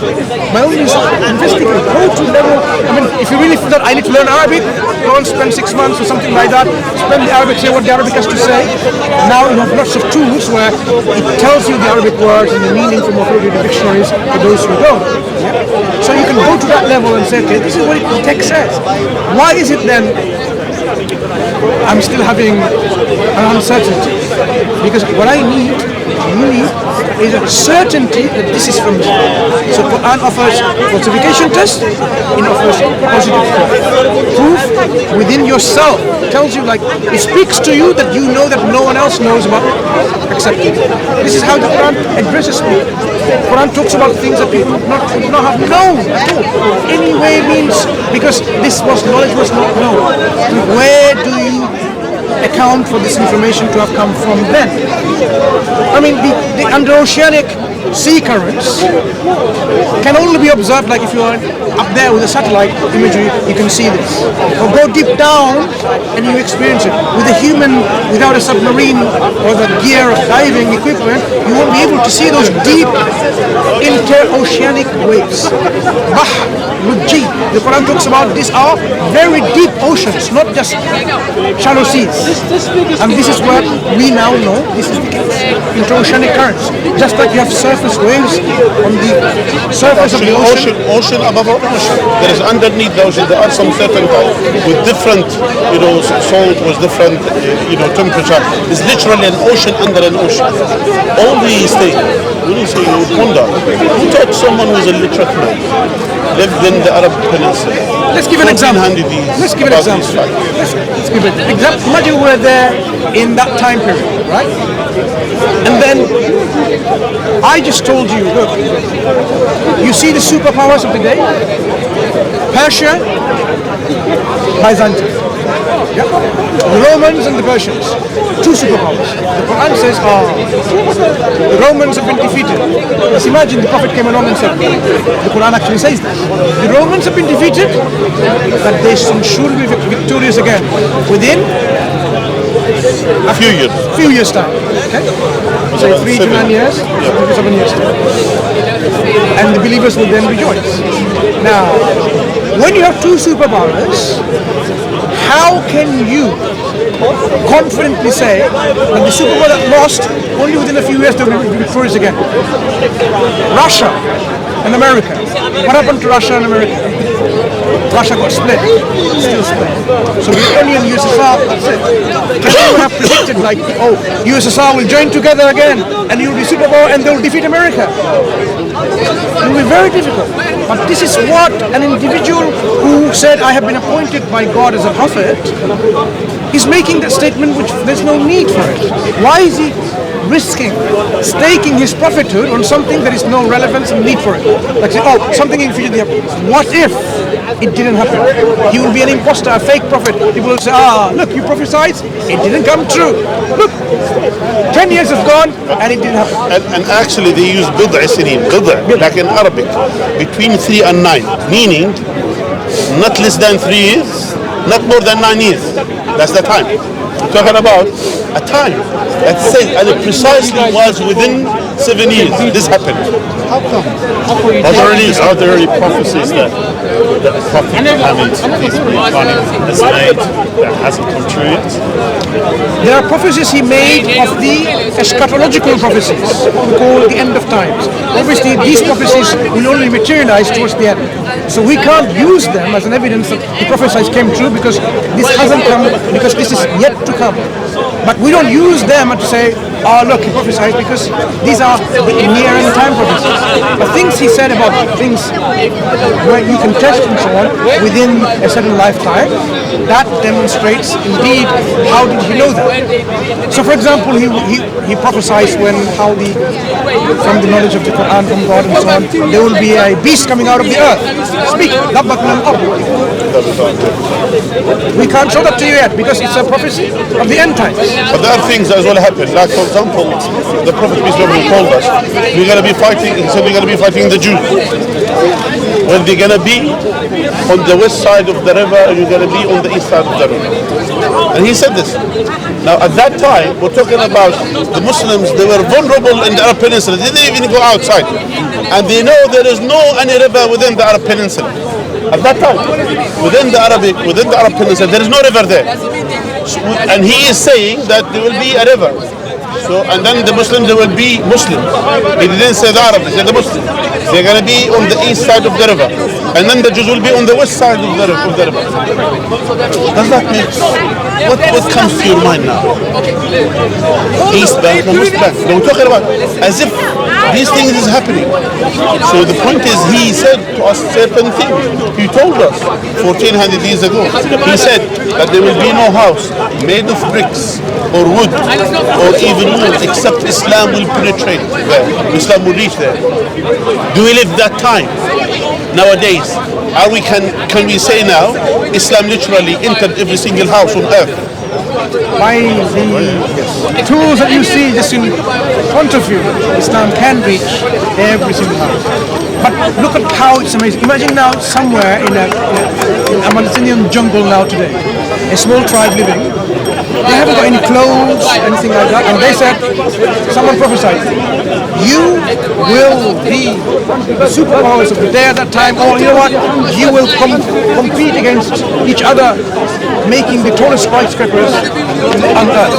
by all means investigate, go to level. I mean, if you really feel that I need to learn Arabic, go and spend 6 months or something like that, spend the Arabic, say what the Arabic has to say. Now you have lots of tools where it tells you the Arabic words and the meaning from authoritative dictionaries for those who don't. Yeah? So you can go to that level and say, okay, this is what the text says. Why is it then I'm still having an uncertainty? Because what I need, you need, is a certainty that this is from God. So Quran offers falsification test, it offers positive proof within yourself. It tells you, like, it speaks to you that you know that no one else knows about accepting it. This is how the Quran addresses people. The Quran talks about things that people would not have known at all. Anyway means, because this knowledge was not known. Where do you account for this information to have come from then? I mean, the under-oceanic sea currents can only be observed, like if you are up there with the satellite imagery, you can see this. Or go deep down and you experience it. With a human without a submarine or the gear of diving equipment, you won't be able to see those deep interoceanic waves. Bahr, Lujji. The Quran talks about these are very deep oceans, not just shallow seas. And this is what we now know. This is the case. Interoceanic currents. Just like you have surface waves on the surface of the ocean. Ocean above ocean. There is underneath the ocean. There are some certain types with different, salt with different, temperature. It's literally an ocean under an ocean. All these things, when you say you would wonder, who taught someone who's a literate man, lived in the Arab Peninsula? Let's give an example. Let's give an example. Let's give an example. Imagine we're there in that time period, right? And then I just told you, look, you see the superpowers of the day? Persia, Byzantium. Yeah. The Romans and the Persians, two superpowers. The Quran says, the Romans have been defeated. Just imagine the Prophet came along and said, the Quran actually says that. The Romans have been defeated, but they should be victorious again within a few years time. Okay? Say 3 to 9 years, 7 years time. And the believers will then rejoice. Now, when you have two superpowers, how can you confidently say that the superpower that lost, only within a few years they will be victorious again? Russia and America. What happened to Russia and America? Russia got split, still split. So the only in USSR, that's it. Because they would have predicted like, USSR will join together again and it will be superpower and they will defeat America. It will be very difficult. But this is what an individual who said, I have been appointed by God as a prophet, is making that statement which there's no need for it. Why is he risking, staking his prophethood on something that is no relevance and need for it? Like say, something in the future will happen. What if it didn't happen? He will be an imposter, a fake prophet. People will say, look, you prophesied, it didn't come true. Look, 10 years have gone and it didn't happen. And actually they use bid'a sinin, like in Arabic, between 3 and 9, meaning not less than 3 years, not more than 9 years. That's the time. We're talking about a time that said, and it precisely was within 7 years. This happened. How come? Are there any prophecies that Prophet Muhammad has made that hasn't come true yet? There are prophecies he made of the eschatological prophecies, called the end of times. Obviously, these prophecies will only materialize towards the end. So we can't use them as an evidence that the prophecies came true because this hasn't come, because this is yet to come. But we don't use them to say, look, he prophesied, because these are the near end time prophecies. The things he said about things where you can test and so on within a certain lifetime, that demonstrates indeed how did he know that. So for example, he prophesied from the knowledge of the Quran, from God and so on, there will be a beast coming out of the earth. Speak, we can't show that to you yet because it's a prophecy of the end times. But there are things that will happen. Like for example, the Prophet peace be upon him told us, we're going to be fighting. He said we're going to be fighting the Jews. Well, they're going to be on the west side of the river, and you're going to be on the east side of the river. And he said this. Now, at that time, we're talking about the Muslims. They were vulnerable in the Arab Peninsula. They didn't even go outside, and they know there is no any river within the Arab Peninsula. At that time, within the Arab Peninsula, there is no river there. And he is saying that there will be a river. So, and then the Muslims, they will be Muslims. He didn't say the Arabs, he said the Muslims. They're going to be on the east side of the river. And then the Jews will be on the west side of the river. Does that make sense? What comes to your mind now? East bank and west bank. We're talking about as if these things is happening. So the point is, he said to us certain things. He told us 1400 years ago. He said that there will be no house made of bricks or wood or even wood except Islam will penetrate there. Islam will reach there. Do we live that time? Nowadays, can we say now Islam literally entered every single house on earth? By the tools that you see just in front of you, Islam can reach every single house. But look at how it's amazing. Imagine now somewhere in a Amazonian jungle now today, a small tribe living. They haven't got any clothes, anything like that, and they said, someone prophesied, you will be the superpowers of the day at that time, or you know what, you will compete against each other, making the tallest skyscrapers on earth.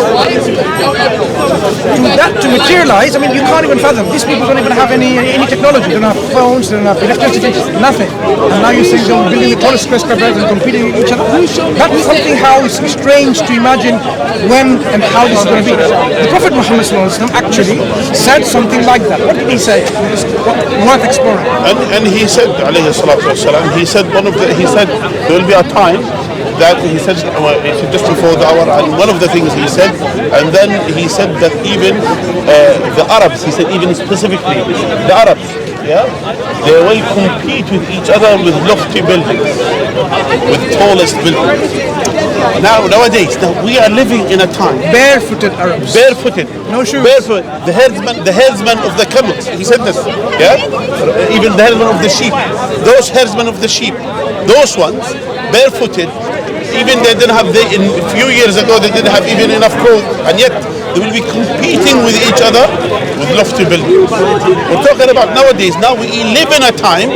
That to materialize, I mean, you can't even fathom. These people don't even have any technology. They don't have phones, they don't have electricity, nothing. And now you're saying they're building the tallest skyscrapers and competing with each other. That's something how it's strange to imagine when and how this is going to be. The Prophet Muhammad actually said something like that. What did he say? Worth exploring. And he said, alayhi salatu wasalam, he said there will be a time that he said just before the hour, and one of the things he said, and then he said that even the Arabs, he said even specifically the Arabs, yeah, they will compete with each other with lofty buildings, with tallest buildings. Nowadays, we are living in a time barefooted Arabs, barefooted, no shoes, barefoot. The herdsmen of the camels. He said this, yeah. Even the herdsmen of the sheep. Those herdsmen of the sheep, those ones, barefooted. Even they didn't have. A few years ago, they didn't have even enough clothes, and yet they will be competing with each other with lofty buildings. We're talking about nowadays. Now we live in a time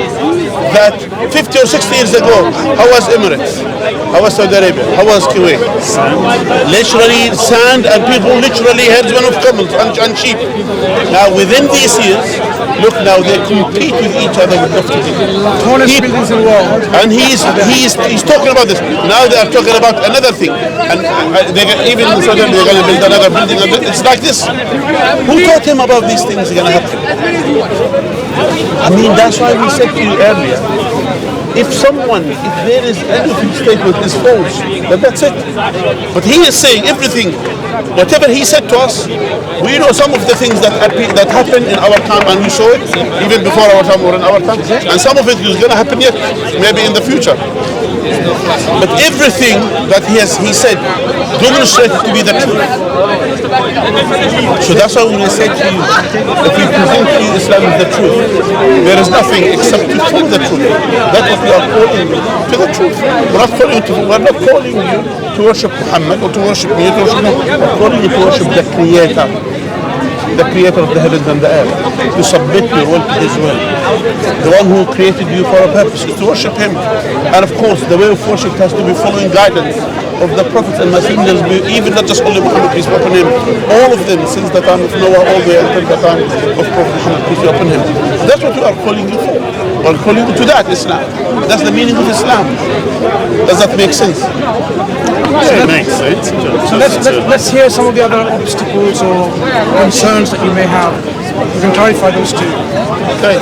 that 50 or 60 years ago, how was Emirates? How was Saudi Arabia? How was Kuwait? Literally sand, and people literally herdsmen of camels and sheep. Now within these years, look now they compete with each other with lofty buildings. Tallest buildings in the world. And he's talking about this. Now they are talking about another thing. And even in Saudi Arabia, they're going to build another building. It's like this. Who taught him about these things are going to happen? I mean, that's why we said to you earlier, if there is anything statement is false, then that's it. But he is saying everything, whatever he said to us, we know some of the things that happened in our time, and we saw it even before our time or in our time, and some of it is going to happen yet, maybe in the future. But everything that he said demonstrated to be the truth. So that's why we say to you, if we present to you Islam is the truth, there is nothing except to follow the truth. That's what we are calling you to the truth. We're not calling you to worship Muhammad or to worship me, we're calling you to worship the Creator. The creator of the heavens and the earth, to submit your will to his will. The one who created you for a purpose is to worship him. And of course, the way of worship has to be following guidance of the prophets and messengers, even not just only Muhammad, peace be upon him, all of them since the time of Noah all the way until the time of Prophet Muhammad, peace be upon him. That's what we are calling you for. We're calling you to that Islam. That's the meaning of Islam. Does that make sense? Yeah, it makes sense. So let's hear some of the other obstacles or concerns that you may have. We can clarify those too. Okay.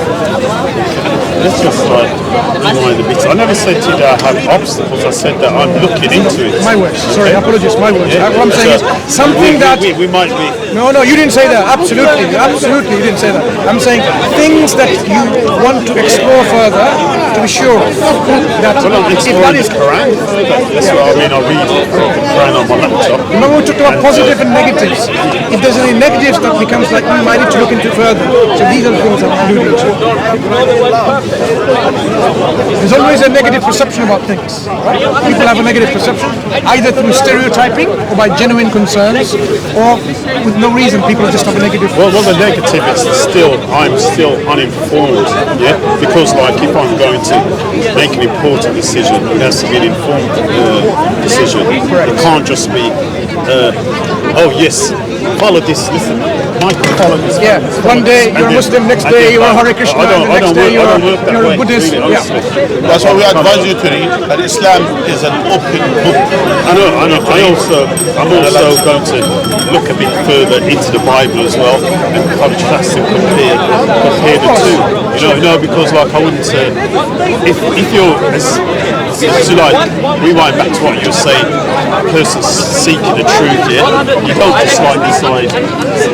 Let's just rewind a bit. I never said to you that I have obstacles. I said that I'm looking into it. My words. Sorry, apologies. My words. Yeah. What I'm saying is something that we might be. No, you didn't say that. Absolutely, you didn't say that. I'm saying things that you want to explore further to be sure that Well, I'm if that exploring is the Quran. That's what I mean. I read the Quran on my laptop. Remember we talked about positive and negatives. If there's any negatives that becomes like, I need to look into further. So these are the things I'm alluding to. There's always a negative perception about things. People have a negative perception, either through stereotyping or by genuine concerns, or with no reason people just have a negative. Well, the negative is I'm still uninformed, yeah? Because like if I'm going to make an important decision, it has to be an informed decision. It can't just be, oh yes, follow this, listen, Michael, follow this. Yeah, one day you're a Muslim, next day you're a Hare Krishna, the next day you're a Buddhist. Really, Yeah. That's why we advise you to read that Islam is an open book. I know. I'm also going to look a bit further into the Bible as well and contrast and compare the two. You know, because like I wouldn't say if you're So like, rewind back to what you were saying, a person's seeking the truth, yeah? You don't just like decide,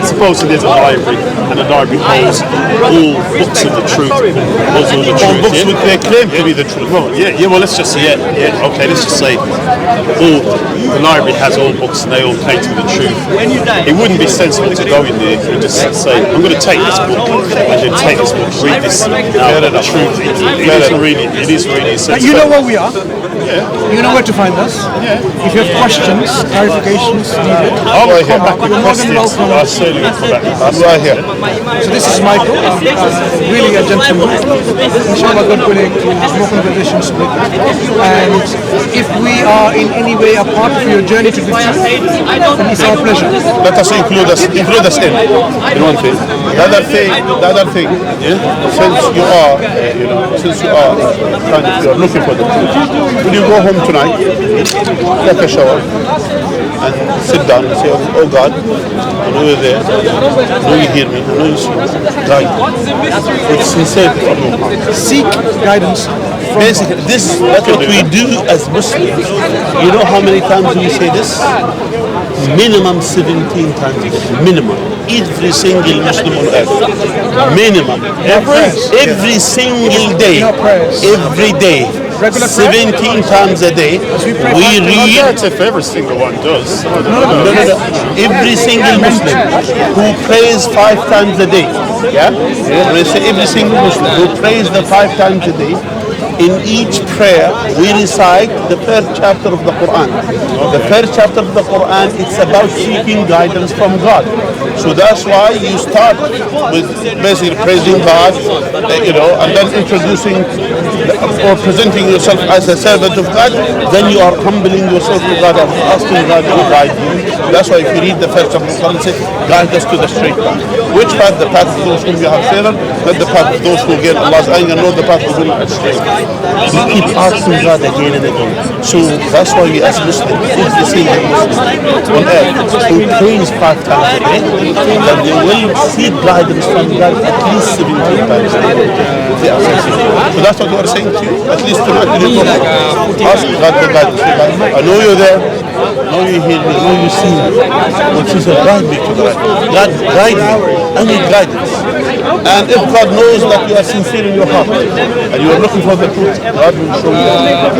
supposing there's a library, and the library holds all books of the truth, holds all the truth, All books yeah? which they claim to be the truth. Well, well, let's just say, okay, let's just say the library has all books and they all claim to be the truth. It wouldn't be sensible to go in there and just say, I'm going to take this book, and then take this book, read this, now the truth. It is really sensible. You know where we are. You know where to find us. If you have questions, clarifications needed, I will come back with you're more than questions. welcome. I certainly will come back with I'm right here. So this is Michael, really a gentleman. Inshallah, God willing, to have more conversations with you. And if we are in any way a part of your journey to the truth, then it's our pleasure. Let us include us in one thing. The other thing, yeah? Since you are you are looking for the truth, when you go home tonight, take a shower and sit down and say, oh God, I know you're there, I know you hear me, I know you see me, guide me. It's sincere from your heart. Seek guidance. Basically, this is what we do as Muslims. You know how many times we say this? Minimum 17 times a day. Minimum. Every single Muslim on earth. Minimum. Every single day. Every day. 17 times a day. We read. If every single one does. No. Every single Muslim who prays 5 times a day. Yeah? When I say every single Muslim who prays the 5 times a day, in each prayer we recite the first chapter of the Quran. The first chapter of the Quran, it's about seeking guidance from God. So that's why you start with basically praising God, and then introducing or presenting yourself as a servant of God. Then you are humbling yourself to God and asking God to guide you. That's why if you read the first chapter of the Quran, it says, guide us to the straight path. Which path? The path of those whom you have favored, not the path of those who gain Allah's anger, nor the path of whom are straight. We keep asking God again and again. So that's why we as Muslims, every single Muslim on earth who prays 5 times a day, that they will seek guidance from God at least 17 times a day. They are sincere. So that's what we are saying to you. At least tonight we need to ask God the guidance. I know you're there. I know you hear me. I know you see me. But she said, guide me to the right. God, guide me. I need guidance. And if God knows that you are sincere in your heart and you are looking for the truth, God will show you.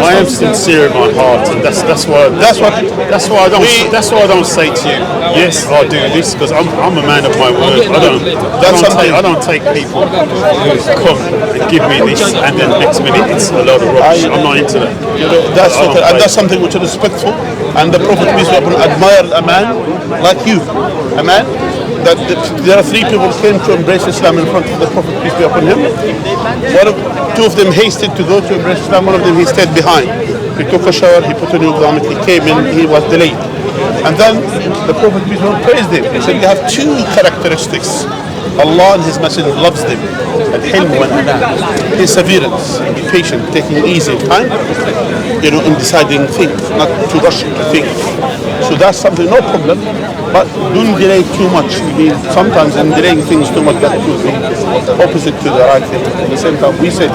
I am sincere in my heart, and that's why I don't say to you, yes, I'll do this, because I'm a man of my word. I don't take people who come and give me this, and then next minute it's a load of rubbish. I'm not into that. That's something which is respectful. And the Prophet peace be upon him admired a man like you, a man. That there are 3 people who came to embrace Islam in front of the Prophet, peace be upon him. 2 of them hasted to go to embrace Islam, 1 of them he stayed behind. He took a shower, he put a new garment, he came in, he was delayed. And then the Prophet, peace be upon him, praised him. He said, you have 2 characteristics. Allah and His Messenger loves them. Al-hilm wa al-anaa, perseverance, be patient, taking easy time, in deciding things, not to rush into things. So that's something, no problem, but don't delay too much. Sometimes in delaying things too much, that could be opposite to the right thing. At the same time, we said,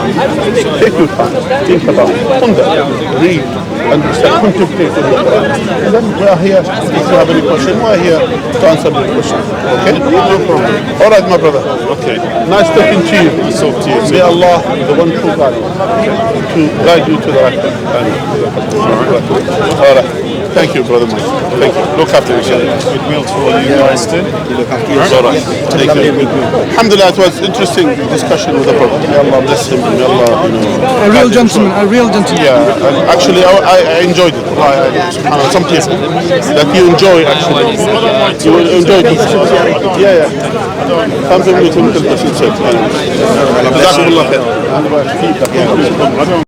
take your time, think about it, ponder, read, understand, contemplate on the Quran. And then we are here, if you have any question, we are here to answer the question. Okay? No problem. All right, my brother. Okay. Nice talking to you. Nice talking to you. May Allah, the one true God, to guide you to the right path. All right. Thank you, brother Mike. Thank you. Look after yourself. Goodwill to all you guys too. All right. Thank you. Alhamdulillah, it was interesting discussion with the Prophet. May Allah bless him. May Allah, A real gentleman, a real gentleman. Yeah, and actually, I enjoyed it. Some people that you enjoy, actually. You enjoy it. Yeah. Something we can do.